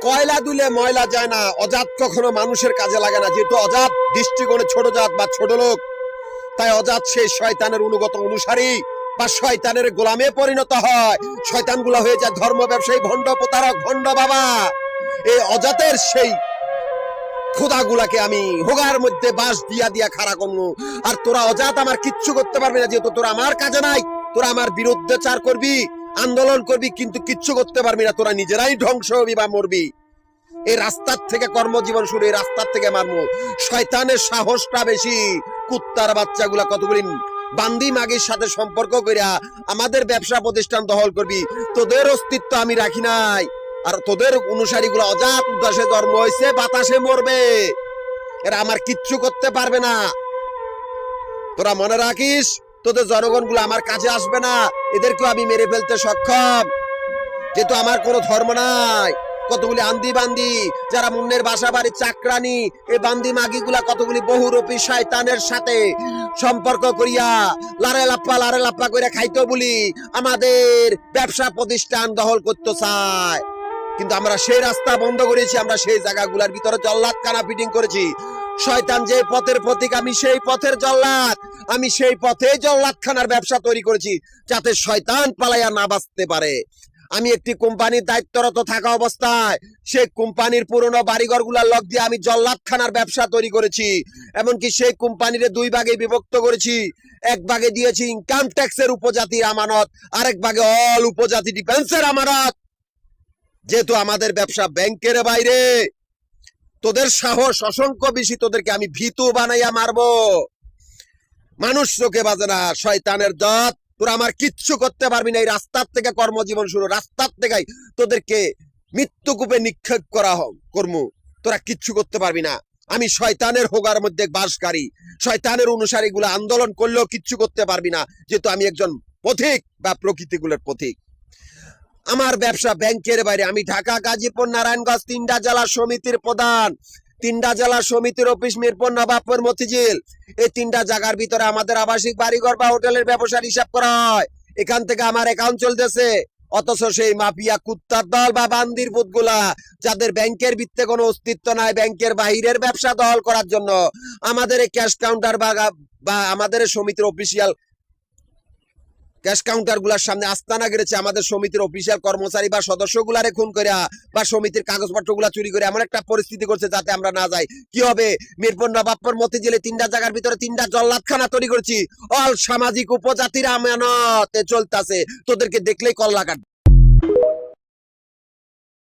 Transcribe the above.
কয়লা দিলে ময়লা যায় না, অজাত কখনো মানুষের কাজে লাগে না। যেহেতু অজাত দৃষ্টিকোণে ছোট জাত বা ছোট লোক, তাই অজাত সেই শয়তানের অনুগত অনুসারী বা শয়তানের গোলামে পরিণত হয়। শয়তানগুলা হয়ে যায় ধর্ম ব্যবসায়ী, ভণ্ড প্রতারক, ভণ্ড বাবা। এই অজাতের সেই খোদাগুলাকে আমি হোগার মধ্যে বাঁশ দিয়া দিয়া খাড়া করবো। আর তোরা অজাত আমার কিচ্ছু করতে পারবি না, যেহেতু তোরা আমার কাজে নাই। তোরা আমার বিরুদ্ধে চার করবি, আন্দোলন করবি, কিন্তু কিচ্ছু করতে পারবি না। তোরা নিজেরাই ধ্বংস হবি বা মরবি। এই রাস্তার থেকে কর্মজীবন শুরু, এই রাস্তার থেকে মারমু। শয়তানের সাহসটা বেশি। কুত্তার বাচ্চাগুলা কতগুলি বান্দি মাগির সাথে সম্পর্ক করিয়া আমাদের ব্যবসা প্রতিষ্ঠান দখল করবি। তোদের অস্তিত্ব আমি রাখি নাই। আর তোদের অনুসারী গুলা অজাত উদ্দেশ্যে জন্ম হয়েছে, বাতাসে মরবে। এরা আমার কিচ্ছু করতে পারবে না। তোরা মনে রাখিস, তোদের জনগণ গুলো আমার কাছে আসবে না। এদেরকেও আমি মেরে ফেলতে সক্ষম, যেহেতু আমার কোনো ধর্ম নাই। কতগুলি আন্দি বান্দি যারা মুন্নের বাসা বাড়ি চাকরানি, এই বান্দি মাগি গুলা কতগুলি বহুরূপী শয়তানের সাথে সম্পর্ক করিয়া লারে লাপ্পা করে খাইতো বলি আমাদের ব্যবসা প্রতিষ্ঠান দখল করতে চায়। কিন্তু আমরা সেই রাস্তা বন্ধ করেছি, আমরা সেই জায়গাগুলোর ভিতরে জল্লাদখানা ফিটিং করেছি। শয়তান যে পথের প্রতীক, আমি সেই পথের জল্লাদ। আমি সেই পথে জল্লাদখানার ব্যবসা তৈরি করেছি, যাতে শয়তান পালাইয়া না বাঁচতে পারে। আমি একটি কোম্পানির দায়িত্বরত থাকা অবস্থায় সেই কোম্পানির পুরনো বাড়িঘর গুলার লক দিয়ে আমি জল্লাদখানার ব্যবসা তৈরি করেছি। এমনকি সেই কোম্পানির দুই ভাগে বিভক্ত করেছি। এক ভাগে দিয়েছি ইনকাম ট্যাক্সের উপজাতির আমানত, আরেক ভাগে অল উপজাতি ডিফেন্সের আমানত। যেহেতু আমাদের ব্যবসা ব্যাংকের বাইরে, তোদের সাহস অসংখ্য বেশি। তোদেরকে আমি ভীতু বানাইয়া মারবো। মানুষ চোখে বাজে না, শয়তানের জাত। তোরা আমার কিচ্ছু করতে পারবি না। এই রাস্তার থেকে কর্মজীবন শুরু, রাস্তার থেকেই তোদেরকে মৃত্যুকূপে নিক্ষেপ করা কর্ম। তোরা কিচ্ছু করতে পারবি না। আমি শয়তানের হোগার মধ্যে বাসকারী। শয়তানের অনুসারী গুলা আন্দোলন করলেও কিচ্ছু করতে পারবি না, যেহেতু আমি একজন পথিক বা প্রকৃতিগুলোর পথিক। আমার ব্যবসা ব্যাংকের বাইরে। আমি ঢাকা, গাজীপুর, নারায়ণগঞ্জ তিনটা জেলা সমিতির প্রধান। তিনটা জেলা সমিতির অফিস মিরপুর, নবাবপুর, মতিঝিল। এই তিনটা জায়গার ভিতরে আমাদের আবাসিক বাড়িঘর বা হোটেলের ব্যবসার হিসাব করা হয়। এখান থেকে আমার অ্যাকাউন্ট চলতেছে। অথচ সেই মাফিয়া কুত্তার দল বা বান্দির পুতগুলা, যাদের ব্যাংকের ভিত্তে কোনো অস্তিত্ব নাই, ব্যাংকের বাহিরের ব্যবসা দখল করার জন্য আমাদের ক্যাশ কাউন্টার বা আমাদের সমিতির অফিসিয়াল ক্যাশ কাউন্টার গুলার সামনে আস্তানা গেড়েছে। আমাদের সমিতির অফিসিয়াল কর্মচারী বা সদস্য গুলারে খুন করে বা সমিতির কাগজপত্র গুলা চুরি করে এমন একটা পরিস্থিতি করছে যাতে আমরা না যাই। কি হবে? মিরপুর, নবাবপুর, মতিঝিলে তিনটা জায়গার ভিতরে তিনটা জল্লাদখানা তৈরি করেছি। অল সামাজিক উপজাতির আমানতে চলতেছে। তোদেরকে দেখলেই কল্লা কাটবে।